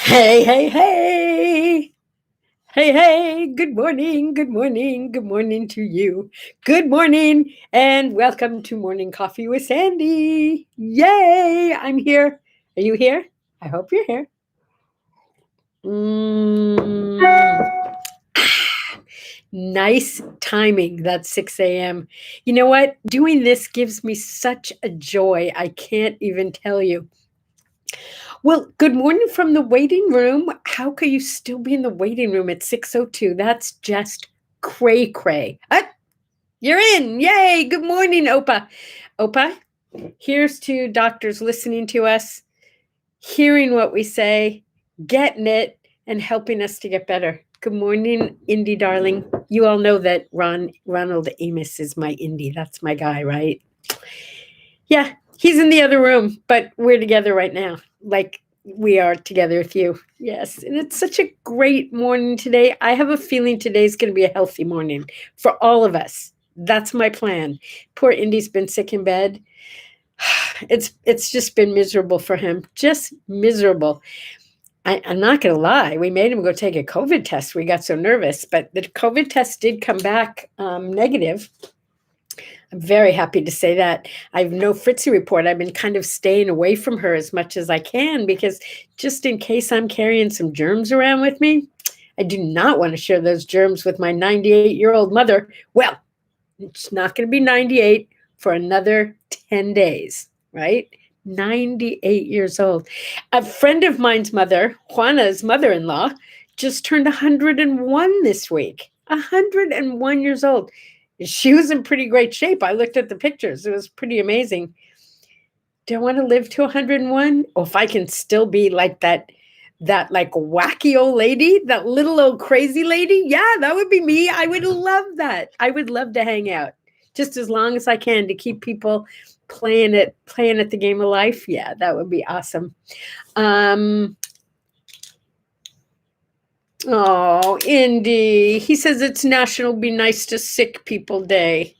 Hey, hey, hey. Hey, hey. Good morning. Good morning. Good morning to you. Good morning. And welcome to Morning Coffee with Sandy. Yay. I'm here. Are you here? I hope you're here. Mm. Nice timing. That's 6 a.m. You know what? Doing this gives me such a joy. I can't even tell you. Well, good morning from the waiting room. How could you still be in the waiting room at 6:02? That's just cray cray. You're in. Yay. Good morning, Opa. Opa, here's to doctors listening to us, hearing what we say, getting it, and helping us to get better. Good morning, Indy darling. You all know that Ronald Amos is my Indy. That's my guy, right? Yeah, he's in the other room, but we're together right now. Like we are together with you. Yes. And it's such a great morning today. I have a feeling today's going to be a healthy morning for all of us. That's my plan. Poor Indy's been sick in bed. It's just been miserable for him. Just miserable. I'm not going to lie. We made him go take a COVID test. We got so nervous, but the COVID test did come back negative. I'm very happy to say that. I have no Fritzy report. I've been kind of staying away from her as much as I can because just in case I'm carrying some germs around with me, I do not want to share those germs with my 98-year-old mother. Well, it's not going to be 98 for another 10 days, right? 98 years old. A friend of mine's mother, Juana's mother-in-law, just turned 101 this week. 101 years old. She was in pretty great shape. I looked at the pictures. It was pretty amazing. Do I want to live to 101? Or if I can still be like that like wacky old lady, that little old crazy lady? Yeah, that would be me. I would love that. I would love to hang out just as long as I can to keep people playing at the game of life. Yeah, that would be awesome. Oh, Indy. He says it's National Be Nice to Sick People Day.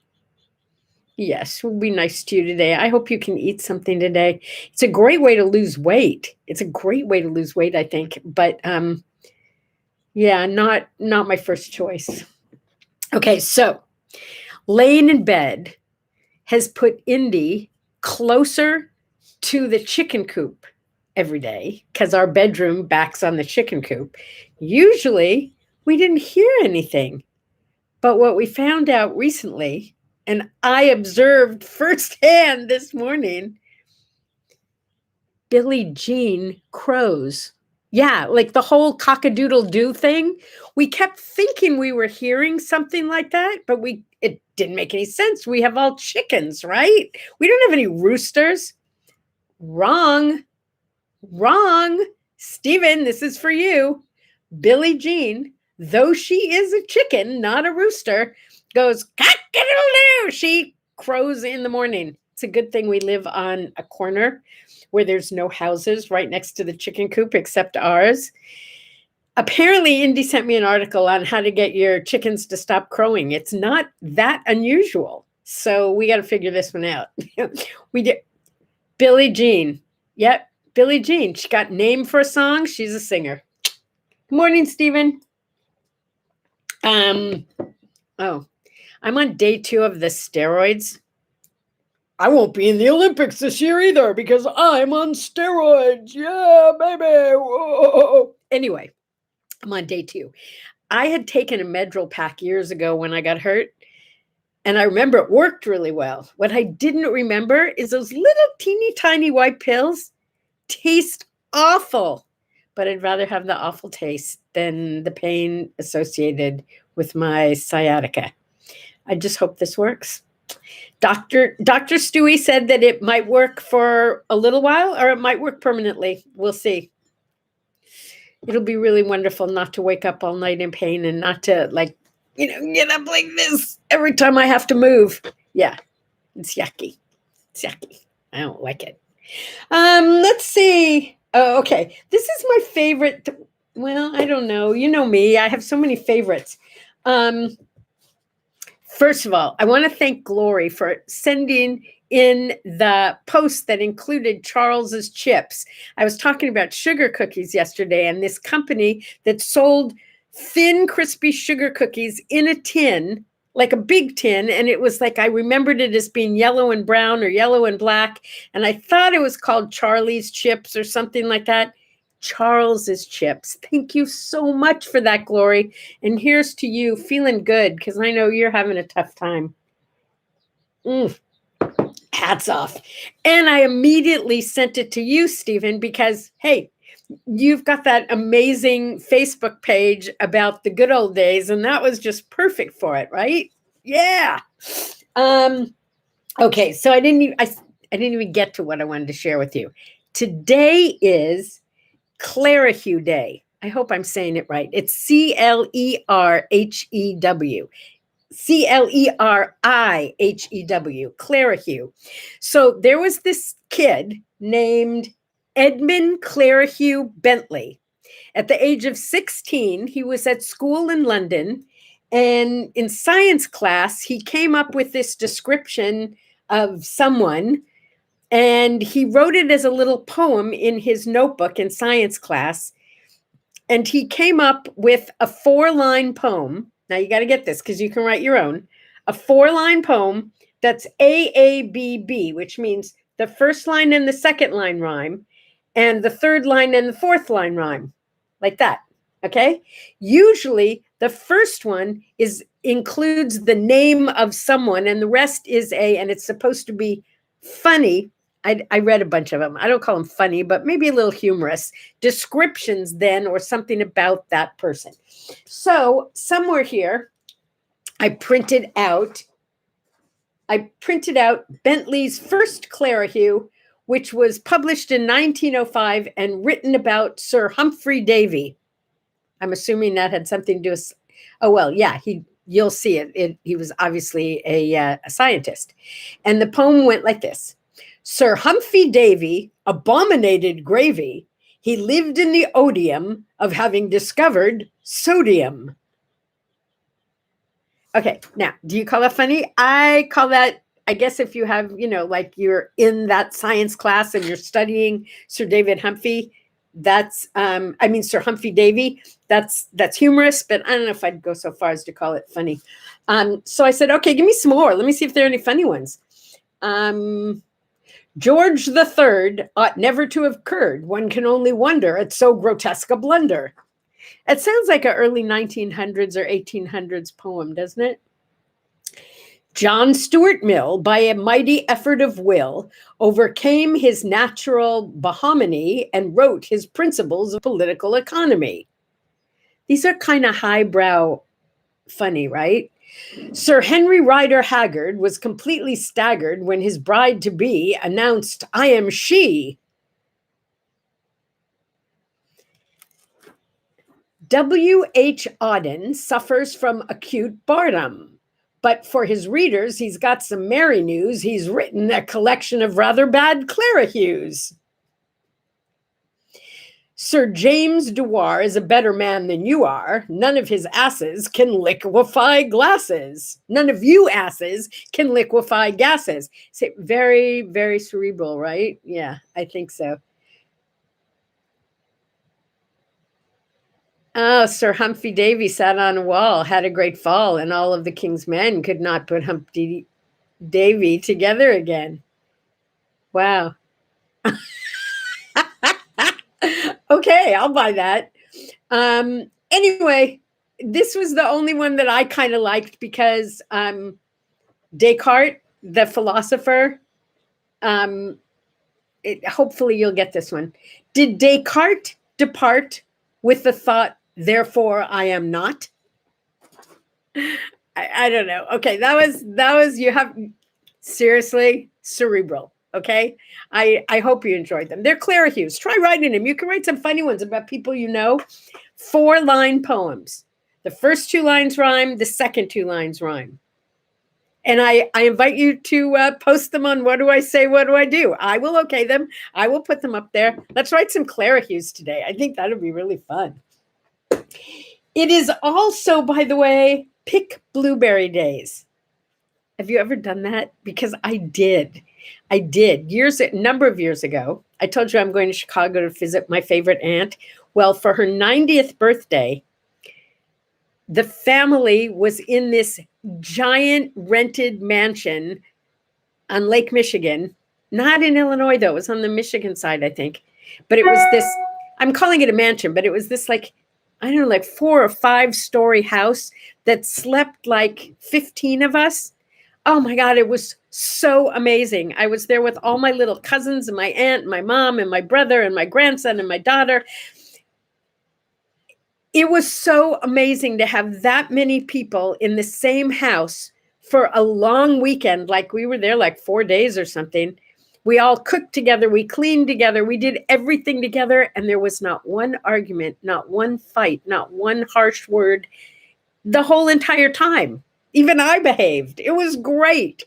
Yes, we'll be nice to you today. I hope you can eat something today. It's a great way to lose weight. It's a great way to lose weight, I think. But yeah, not my first choice. Okay, so laying in bed has put Indy closer to the chicken coop every day because our bedroom backs on the chicken coop. Usually we didn't hear anything. But what we found out recently, and I observed firsthand this morning, Billie Jean crows. Yeah, like the whole cock-a-doodle-doo thing. We kept thinking we were hearing something like that, but it didn't make any sense. We have all chickens, right? We don't have any roosters. Wrong. Stephen, this is for you. Billie Jean, though she is a chicken, not a rooster, goes cock-a-doodle-doo. She crows in the morning. It's a good thing we live on a corner where there's no houses right next to the chicken coop except ours. Apparently, Indy sent me an article on how to get your chickens to stop crowing. It's not that unusual. So we got to figure this one out. We did. Billie Jean. Yep, Billie Jean. She got named for a song. She's a singer. Morning, Stephen. I'm on day 2 of the steroids. I won't be in the Olympics this year either because I'm on steroids. Yeah, baby. Whoa. Anyway, I'm on day 2. I had taken a Medrol pack years ago when I got hurt, and I remember it worked really well. What I didn't remember is those little teeny tiny white pills taste awful, but I'd rather have the awful taste than the pain associated with my sciatica. I just hope this works. Dr. Stewie said that it might work for a little while or it might work permanently. We'll see. It'll be really wonderful not to wake up all night in pain and not to get up like this every time I have to move. Yeah, it's yucky. It's yucky. I don't like it. Let's see. Oh, okay. This is my favorite. Well, I don't know. You know me. I have so many favorites. First of all, I want to thank Glory for sending in the post that included Charles's chips. I was talking about sugar cookies yesterday, and this company that sold thin, crispy sugar cookies in a tin, like a big tin. And it was like, I remembered it as being yellow and brown or yellow and black. And I thought it was called Charlie's Chips or something like that. Charles's Chips. Thank you so much for that, Glory. And here's to you, feeling good, because I know you're having a tough time. Hats off. And I immediately sent it to you, Stephen, because, hey, you've got that amazing Facebook page about the good old days, and that was just perfect for it, right? Yeah. Okay, so I didn't even get to what I wanted to share with you. Today is Clara Hughes Day. I hope I'm saying it right. It's Clerhew. Clerihew, Clara Hughes. So there was this kid named Edmund Clarihugh Bentley. At the age of 16, he was at school in London, and in science class, he came up with this description of someone, and he wrote it as a little poem in his notebook in science class, and he came up with a 4-line poem. Now you got to get this because you can write your own. A 4-line poem that's AABB, which means the first line and the second line rhyme, and the third line and the fourth line rhyme, like that. Okay. Usually the first one includes the name of someone, and the rest is and it's supposed to be funny. I read a bunch of them. I don't call them funny, but maybe a little humorous descriptions then, or something about that person. So somewhere here, I printed out Bentley's first Clara Hughes, which was published in 1905 and written about Sir Humphy Davey. I'm assuming that had something to do with, oh, well, yeah, you'll see it. He was obviously a scientist. And the poem went like this. Sir Humphy Davey abominated gravy. He lived in the odium of having discovered sodium. Okay, now, do you call that funny? I call that, I guess if you have, like you're in that science class and you're studying Sir Humphy Davey, that's humorous, but I don't know if I'd go so far as to call it funny. So I said, okay, give me some more. Let me see if there are any funny ones. George III ought never to have occurred. One can only wonder at so grotesque a blunder. It sounds like an early 1900s or 1800s poem, doesn't it? John Stuart Mill, by a mighty effort of will, overcame his natural Bahominy and wrote his principles of political economy. These are kind of highbrow funny, right? Sir Henry Rider Haggard was completely staggered when his bride-to-be announced, "I am she." W.H. Auden suffers from acute boredom, but for his readers, he's got some merry news. He's written a collection of rather bad Clara Hughes. Sir James Dewar is a better man than you are. None of his asses can liquefy glasses. None of you asses can liquefy gases. So very, very cerebral, right? Yeah, I think so. Oh, Sir Humphy Davey sat on a wall, had a great fall, and all of the king's men could not put Humpty Davey together again. Wow. Okay, I'll buy that. Anyway, this was the only one that I kind of liked because Descartes, the philosopher, hopefully you'll get this one. Did Descartes depart with the thought, therefore I am not? I don't know. Okay, that was you have seriously cerebral. Okay, I hope you enjoyed them. They're Clara Hughes. Try writing them. You can write some funny ones about people you know. 4-line poems. The first 2 lines rhyme. The second 2 lines rhyme. And I invite you to post them on What Do I Say, What Do I Do? I will okay them. I will put them up there. Let's write some Clara Hughes today. I think that'll be really fun. It is also, by the way, Pick Blueberry Days. Have you ever done that? Because I did. I did a number of years ago. I told you I'm going to Chicago to visit my favorite aunt. Well, for her 90th birthday, the family was in this giant rented mansion on Lake Michigan, not in Illinois, though. It was on the Michigan side, I think. But it was this, I'm calling it a mansion, but it was this like, I don't know, like 4 or 5 story house that slept like 15 of us. Oh my God, it was so amazing. I was there with all my little cousins and my aunt, and my mom and my brother and my grandson and my daughter. It was so amazing to have that many people in the same house for a long weekend. Like we were there like 4 days or something. We all cooked together. We cleaned together. We did everything together. And there was not one argument, not one fight, not one harsh word the whole entire time. Even I behaved. It was great.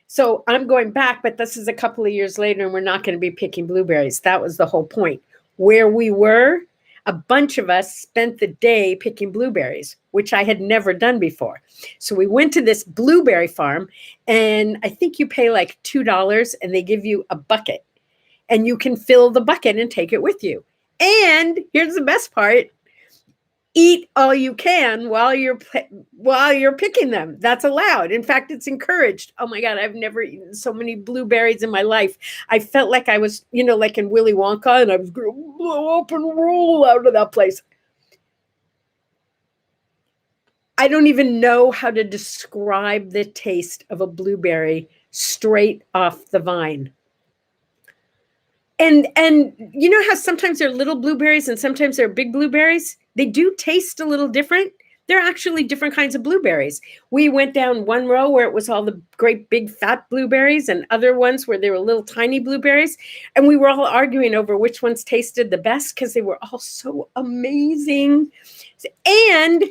So I'm going back, but this is a couple of years later and we're not going to be picking blueberries. That was the whole point. Where we were, a bunch of us spent the day picking blueberries, which I had never done before. So we went to this blueberry farm, and I think you pay like $2 and they give you a bucket, and you can fill the bucket and take it with you. And here's the best part: eat all you can while you're picking them. That's allowed. In fact, it's encouraged. Oh my God, I've never eaten so many blueberries in my life. I felt like I was, like in Willy Wonka, and I was going to blow up and roll out of that place. I don't even know how to describe the taste of a blueberry straight off the vine. And you know how sometimes they're little blueberries and sometimes they're big blueberries? They do taste a little different. They're actually different kinds of blueberries. We went down one row where it was all the great big fat blueberries, and other ones where they were little tiny blueberries. And we were all arguing over which ones tasted the best because they were all so amazing. And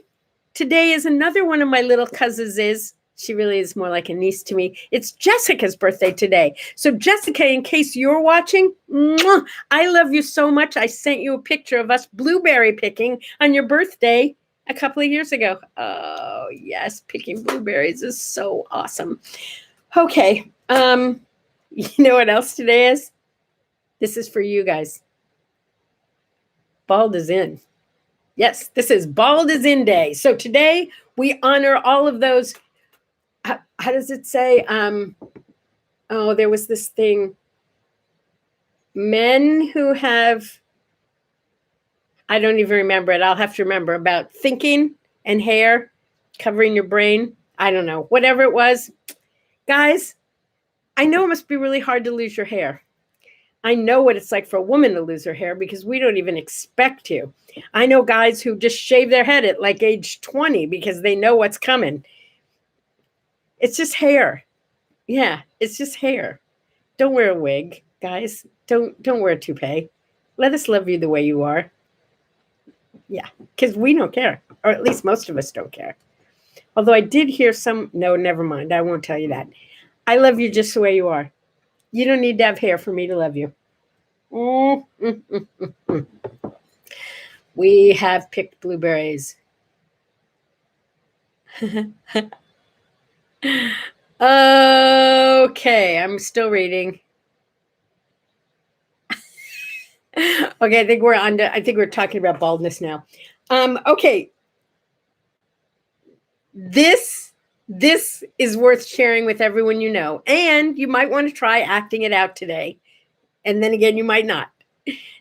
today is another one of my little cousins. She really is more like a niece to me. It's Jessica's birthday today. So Jessica, in case you're watching, I love you so much. I sent you a picture of us blueberry picking on your birthday a couple of years ago. Oh, yes, picking blueberries is so awesome. Okay, you know what else today is? This is for you guys. Bald is in. Yes, this is Bald is in Day. So today we honor all of those. How does it say? There was this thing. Men who have, I don't even remember it. I'll have to remember, about thinking and hair, covering your brain. I don't know, whatever it was. Guys, I know it must be really hard to lose your hair. I know what it's like for a woman to lose her hair because we don't even expect to. I know guys who just shave their head at like age 20 because they know what's coming. It's just hair. Yeah, it's just hair. Don't wear a wig, guys. Don't wear a toupee. Let us love you the way you are. Yeah, because we don't care. Or at least most of us don't care. Although I did hear no, never mind. I won't tell you that. I love you just the way you are. You don't need to have hair for me to love you. We have picked blueberries. Okay, I'm still reading. Okay, I think we're talking about baldness now. Okay. This is worth sharing with everyone you know, and you might want to try acting it out today. And then again, you might not.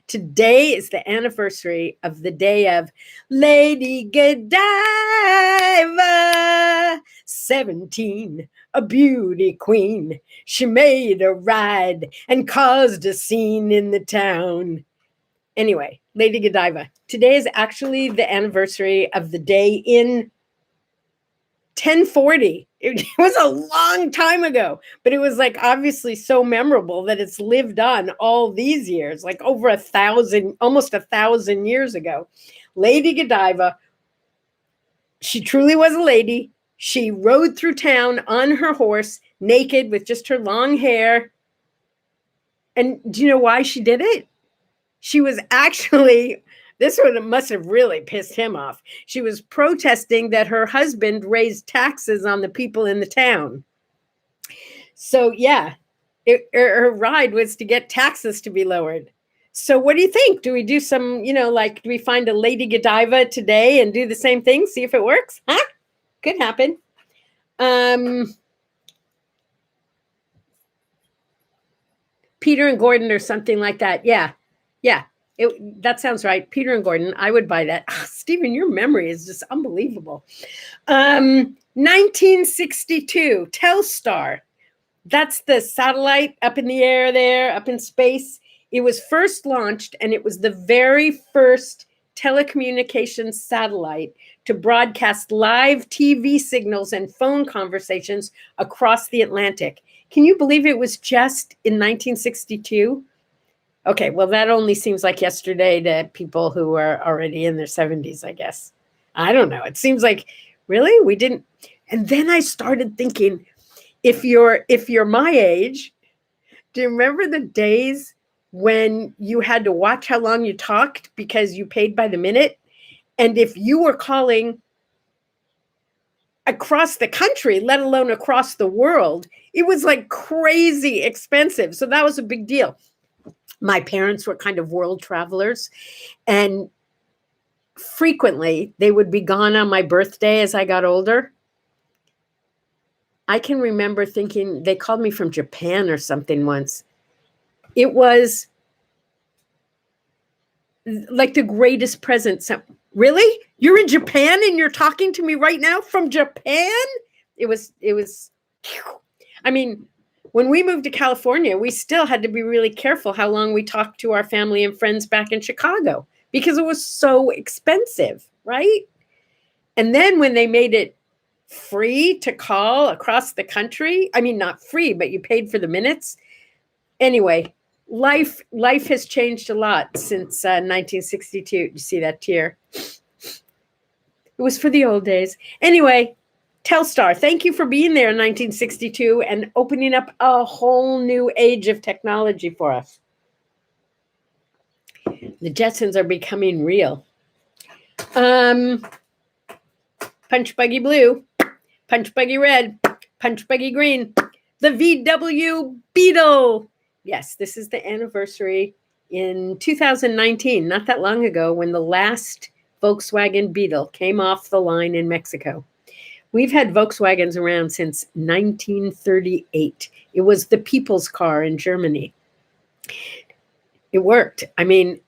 Today is the anniversary of the day of Lady Godiva, 17, a beauty queen. She made a ride and caused a scene in the town. Anyway, Lady Godiva. Today is actually the anniversary of the day in 1040. It was a long time ago, but it was like obviously so memorable that it's lived on all these years, like over 1,000, almost 1,000 years ago. Lady Godiva, she truly was a lady. She rode through town on her horse, naked with just her long hair. And do you know why she did it? She was actually, this one must have really pissed him off. She was protesting that her husband raised taxes on the people in the town. So yeah, Her ride was to get taxes to be lowered. So what do you think? Do we do some, like, do we find a Lady Godiva today and do the same thing? See if it works? Huh? Could happen. Peter and Gordon or something like that. Yeah. Yeah. That sounds right. Peter and Gordon. I would buy that. Oh, Stephen, your memory is just unbelievable. 1962, Telstar. That's the satellite up in the air there, up in space. It was first launched, and it was the very first telecommunications satellite to broadcast live TV signals and phone conversations across the Atlantic. Can you believe it was just in 1962? Okay, well, that only seems like yesterday to people who are already in their 70s, I guess. I don't know. It seems like, really? We didn't. And then I started thinking, if you're my age, do you remember the days when you had to watch how long you talked because you paid by the minute? And if you were calling across the country, let alone across the world, it was like crazy expensive. So that was a big deal. My parents were kind of world travelers, and frequently they would be gone on my birthday as I got older. I can remember thinking, they called me from Japan or something once. It was like the greatest present. Really? You're in Japan and you're talking to me right now from Japan? It was, I mean, when we moved to California, we still had to be really careful how long we talked to our family and friends back in Chicago because it was so expensive, right? And then when they made it free to call across the country, I mean, not free, but you paid for the minutes. Anyway, life has changed a lot since 1962. You see that tear? It was for the old days. Anyway, Telstar, thank you for being there in 1962 and opening up a whole new age of technology for us. The Jetsons are becoming real. Punch Buggy Blue, Punch Buggy Red, Punch Buggy Green, the VW Beetle. Yes, this is the anniversary in 2019, not that long ago, when the last Volkswagen Beetle came off the line in Mexico. We've had Volkswagens around since 1938. It was the people's car in Germany. It worked. I mean,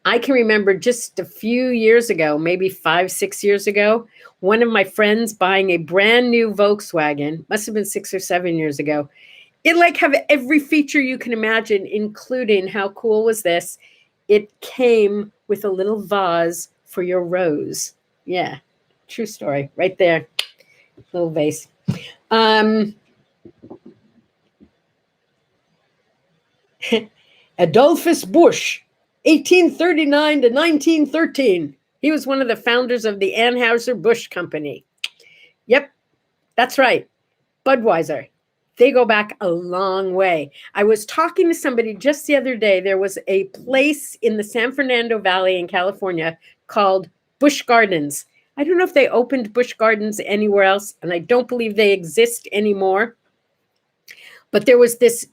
I can remember just a few years ago, maybe 5-6 years ago, one of my friends buying a brand new Volkswagen, must have been 6 or 7 years ago. It like have every feature you can imagine, including, how cool was this? It came with a little vase for your rose. Yeah, true story, right there. Little vase. Adolphus Busch, 1839 to 1913. He was one of the founders of the Anheuser-Busch Company. Yep, that's right. Budweiser. They go back a long way. I was talking to somebody just the other day. There was a place in the San Fernando Valley in California called Busch Gardens. I don't know if they opened Busch Gardens anywhere else, and I don't believe they exist anymore. But there was this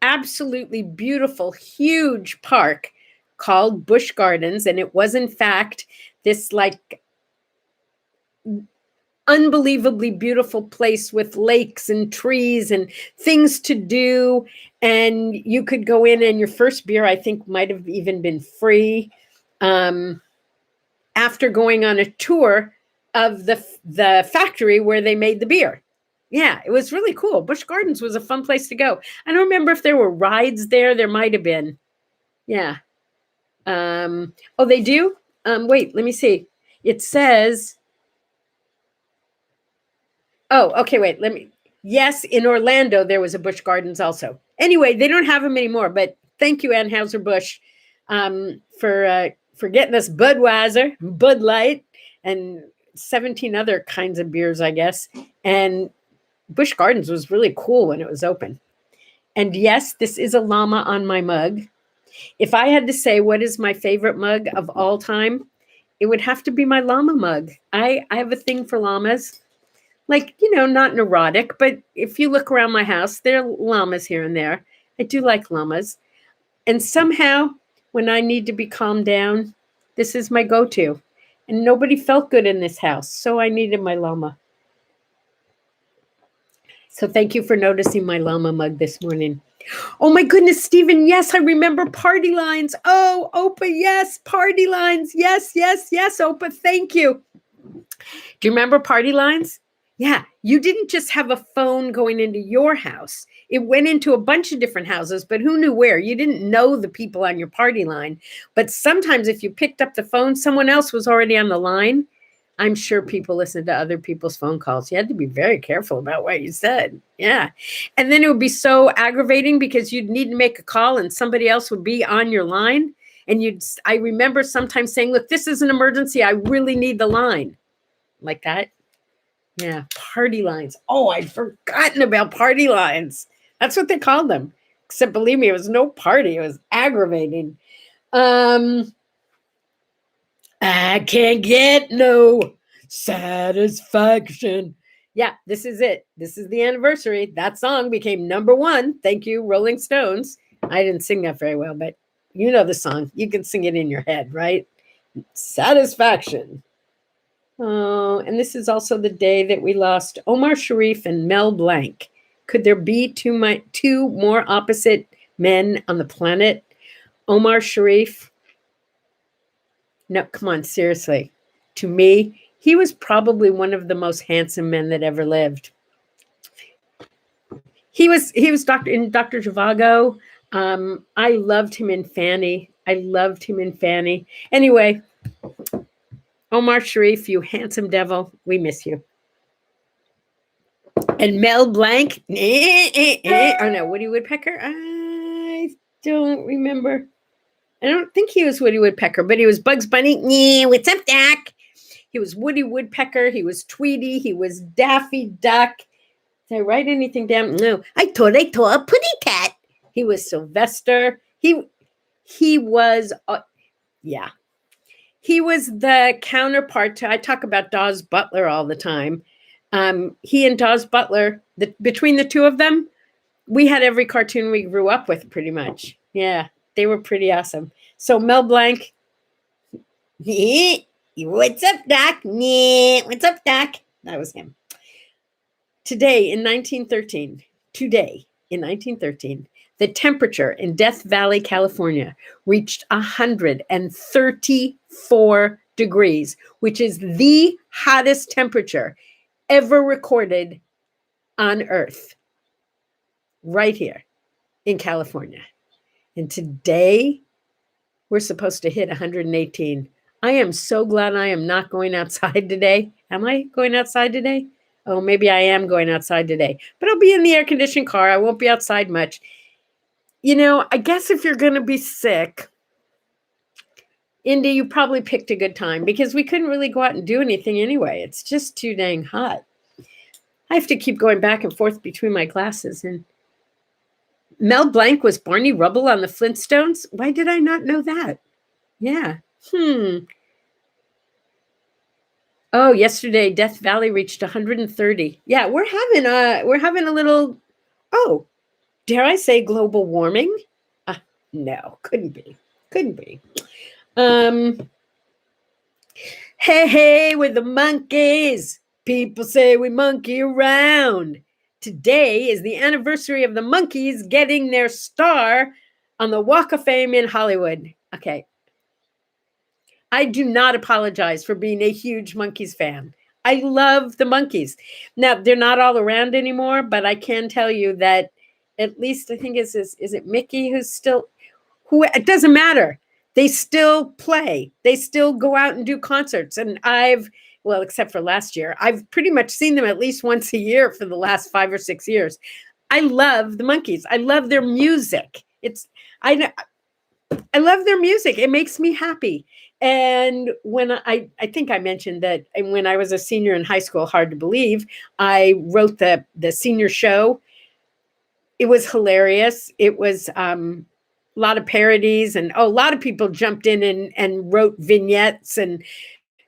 absolutely beautiful, huge park called Busch Gardens, and it was in fact this like unbelievably beautiful place with lakes and trees and things to do. And you could go in, and your first beer, I think, might have even been free. After going on a tour of the factory where they made the beer. Yeah, it was really cool. Busch Gardens was a fun place to go. I don't remember if there were rides there. There might have been. Yeah. Oh, they do? Wait, let me see. It says, oh, okay, wait, yes, in Orlando, there was a Busch Gardens also. Anyway, they don't have them anymore, but thank you, Anheuser-Busch, for getting us Budweiser, Bud Light, and 17 other kinds of beers, I guess. And Busch Gardens was really cool when it was open. And yes, this is a llama on my mug. If I had to say what is my favorite mug of all time, it would have to be my llama mug. I have a thing for llamas. Like, not neurotic, but if you look around my house, there are llamas here and there. I do like llamas. And somehow, when I need to be calmed down, this is my go-to. And nobody felt good in this house, so I needed my llama. So thank you for noticing my llama mug this morning. Oh my goodness, Stephen, yes, I remember party lines. Oh, Opa, yes, party lines. Yes, yes, yes, Opa, thank you. Do you remember party lines? Yeah, you didn't just have a phone going into your house. It went into a bunch of different houses, but who knew where? You didn't know the people on your party line. But sometimes if you picked up the phone, someone else was already on the line. I'm sure people listened to other people's phone calls. You had to be very careful about what you said. Yeah. And then it would be so aggravating because you'd need to make a call and somebody else would be on your line. And I remember sometimes saying, look, this is an emergency. I really need the line. Like that. Yeah. Party lines. Oh, I'd forgotten about party lines. That's what they called them. Except believe me, it was no party. It was aggravating. I can't get no satisfaction. Yeah, this is it. This is the anniversary. That song became #1. Thank you, Rolling Stones. I didn't sing that very well, but you know the song. You can sing it in your head, right? Satisfaction. Oh, and this is also the day that we lost Omar Sharif and Mel Blanc. Could there be two more opposite men on the planet? Omar Sharif. No, come on, seriously. To me, he was probably one of the most handsome men that ever lived. He was in Dr. Zhivago. I loved him in Fanny. Anyway, Omar Sharif, you handsome devil, we miss you. And Mel Blanc, oh no, Woody Woodpecker. I don't remember. I don't think he was Woody Woodpecker, but he was Bugs Bunny. Yeah, what's up, Doc? He was Woody Woodpecker. He was Tweety. He was Daffy Duck. Did I write anything down? No. I thought a putty cat. He was Sylvester. He was, yeah. He was the counterpart to, I talk about Dawes Butler all the time. He and Dawes Butler, between the two of them, we had every cartoon we grew up with pretty much. Yeah, they were pretty awesome. So Mel Blanc, what's up, Doc? What's up, Doc? That was him. Today in 1913, the temperature in Death Valley, California, reached 134 degrees, which is the hottest temperature ever recorded on Earth, right here in California. And today, we're supposed to hit 118. I am so glad I am not going outside today. Am I going outside today? Oh, maybe I am going outside today. But I'll be in the air-conditioned car. I won't be outside much. You know, I guess if you're going to be sick, Indy, you probably picked a good time because we couldn't really go out and do anything anyway. It's just too dang hot. I have to keep going back and forth between my classes. And Mel Blanc was Barney Rubble on the Flintstones. Why did I not know that? Yeah. Oh, yesterday Death Valley reached 130. Yeah, we're having a little, oh, dare I say global warming? No, couldn't be. Hey, we're the monkeys. People say we monkey around. Today is the anniversary of the Monkees getting their star on the Walk of Fame in Hollywood. Okay. I do not apologize for being a huge Monkees fan. I love the Monkees. Now, they're not all around anymore, but I can tell you that at least I think is it Mickey who's still, it doesn't matter. They still play. They still go out and do concerts. And well, except for last year, I've pretty much seen them at least once a year for the last 5 or 6 years. I love the Monkees. I love their music. I love their music. It makes me happy. And when I think I mentioned that when I was a senior in high school, hard to believe, I wrote the senior show. It was hilarious. It was a lot of parodies, and a lot of people jumped in and wrote vignettes, and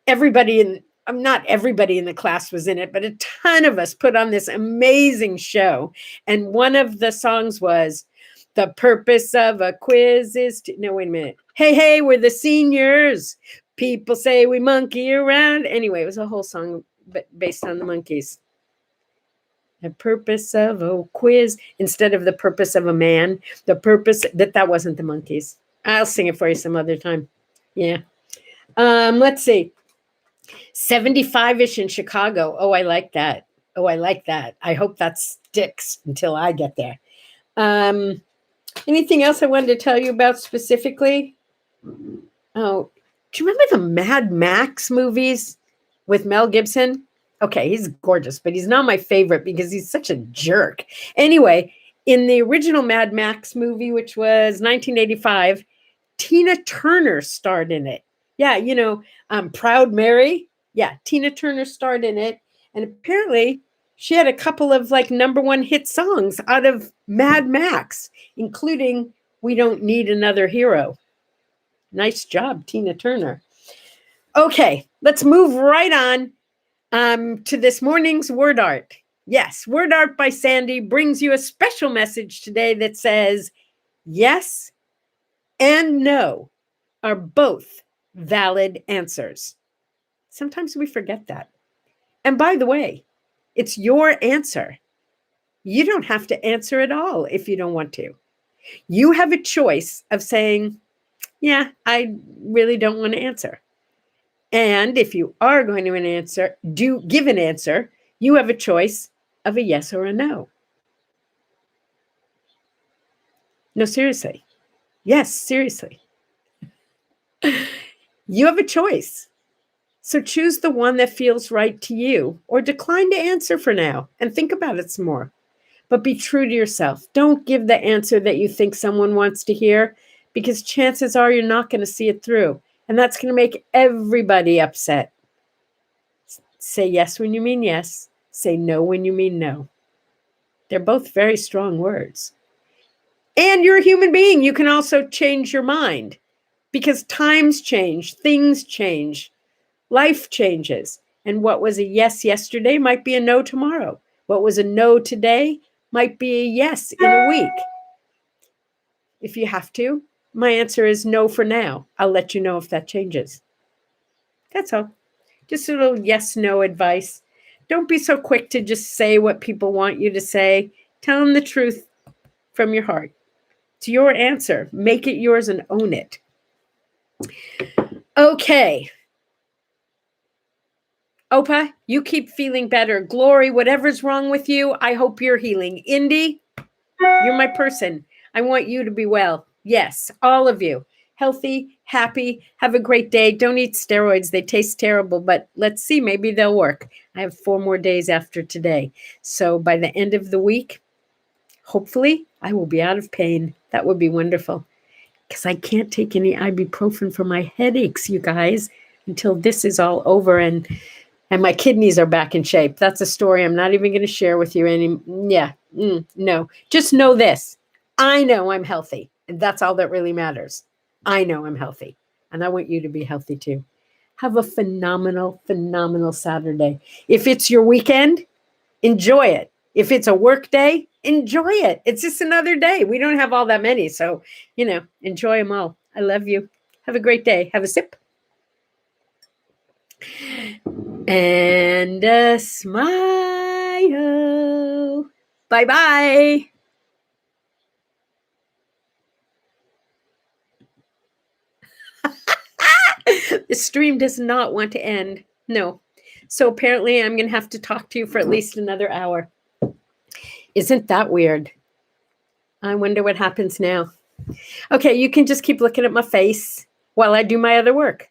not everybody in the class was in it, but a ton of us put on this amazing show. And one of the songs was, The purpose of a quiz is to... No, wait a minute. Hey, hey, we're the seniors. People say we monkey around. Anyway, it was a whole song based on the monkeys. The purpose of a quiz instead of the purpose of a man. The purpose that wasn't the monkeys. I'll sing it for you some other time. Yeah. Let's see. 75-ish in Chicago. Oh, I like that. Oh, I like that. I hope that sticks until I get there. Anything else I wanted to tell you about specifically? Oh, do you remember the Mad Max movies with Mel Gibson? Okay, he's gorgeous, but he's not my favorite because he's such a jerk. Anyway, in the original Mad Max movie, which was 1985, Tina Turner starred in it. Yeah, Proud Mary. Yeah, Tina Turner starred in it. And apparently she had a couple of #1 hit songs out of Mad Max, including We Don't Need Another Hero. Nice job, Tina Turner. Okay, let's move right on to this morning's word art. Yes, Word Art by Sandye brings you a special message today that says, yes and no are both valid answers. Sometimes we forget that. And by the way, it's your answer. You don't have to answer at all if you don't want to. You have a choice of saying, yeah, I really don't want to answer. And if you are going to give an answer, you have a choice of a yes or a no. No, seriously. Yes, seriously. You have a choice. So choose the one that feels right to you, or decline to answer for now and think about it some more. But be true to yourself. Don't give the answer that you think someone wants to hear, because chances are you're not going to see it through. And that's going to make everybody upset. Say yes when you mean yes. Say no when you mean no. They're both very strong words. And you're a human being. You can also change your mind, because times change, things change, life changes. And what was a yes yesterday might be a no tomorrow. What was a no today might be a yes in a week. If you have to, my answer is no for now. I'll let you know if that changes. That's all. Just a little yes, no advice. Don't be so quick to just say what people want you to say. Tell them the truth from your heart. It's your answer. Make it yours and own it. Okay. Opa, you keep feeling better. Glory, whatever's wrong with you, I hope you're healing. Indy, you're my person. I want you to be well. Yes, all of you. Healthy, happy, have a great day. Don't eat steroids. They taste terrible, but let's see, maybe they'll work. I have 4 more days after today. So by the end of the week, hopefully, I will be out of pain. That would be wonderful, because I can't take any ibuprofen for my headaches, you guys, until this is all over and my kidneys are back in shape. That's a story I'm not even going to share with you no. Just know this. I know I'm healthy. And that's all that really matters. I know I'm healthy. And I want you to be healthy too. Have a phenomenal, phenomenal Saturday. If it's your weekend, enjoy it. If it's a work day, enjoy it. It's just another day. We don't have all that many. So, enjoy them all. I love you. Have a great day. Have a sip. And a smile. Bye-bye. The stream does not want to end. No. So apparently I'm going to have to talk to you for at least another hour. Isn't that weird? I wonder what happens now. Okay, you can just keep looking at my face while I do my other work.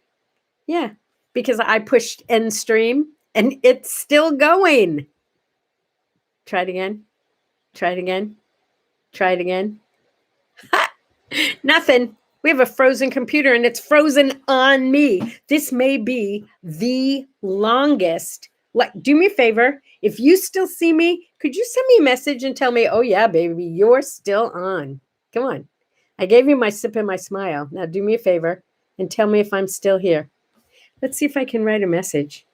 Yeah, because I pushed end stream and it's still going. Try it again. Try it again. Try it again. Nothing. We have a frozen computer and it's frozen on me. This may be the longest. Do me a favor. If you still see me, could you send me a message and tell me, oh yeah, baby, you're still on. Come on. I gave you my sip and my smile. Now do me a favor and tell me if I'm still here. Let's see if I can write a message.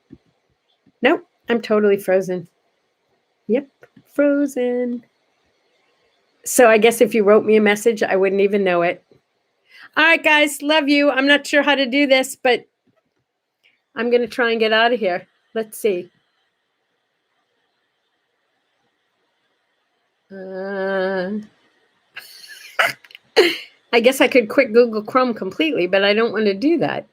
Nope, I'm totally frozen. Yep, frozen. So I guess if you wrote me a message, I wouldn't even know it. All right, guys, love you. I'm not sure how to do this, but I'm going to try and get out of here. Let's see. I guess I could quit Google Chrome completely, but I don't want to do that.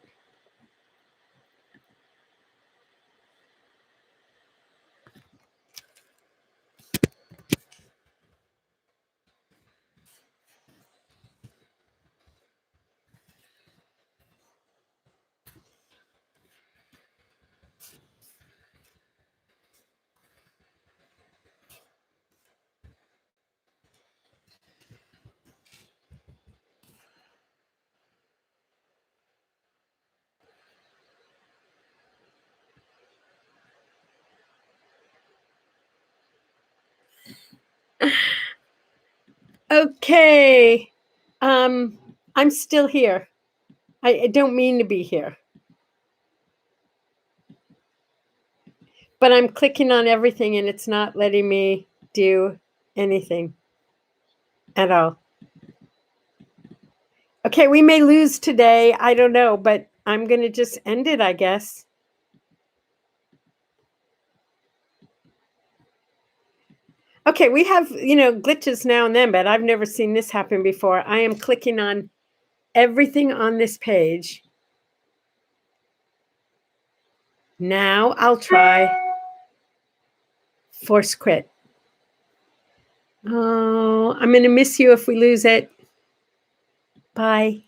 Okay. I'm still here. I don't mean to be here. But I'm clicking on everything and it's not letting me do anything at all. Okay, we may lose today. I don't know, but I'm going to just end it, I guess. Okay, we have, glitches now and then, but I've never seen this happen before. I am clicking on everything on this page. Now I'll try force quit. Oh, I'm going to miss you if we lose it. Bye.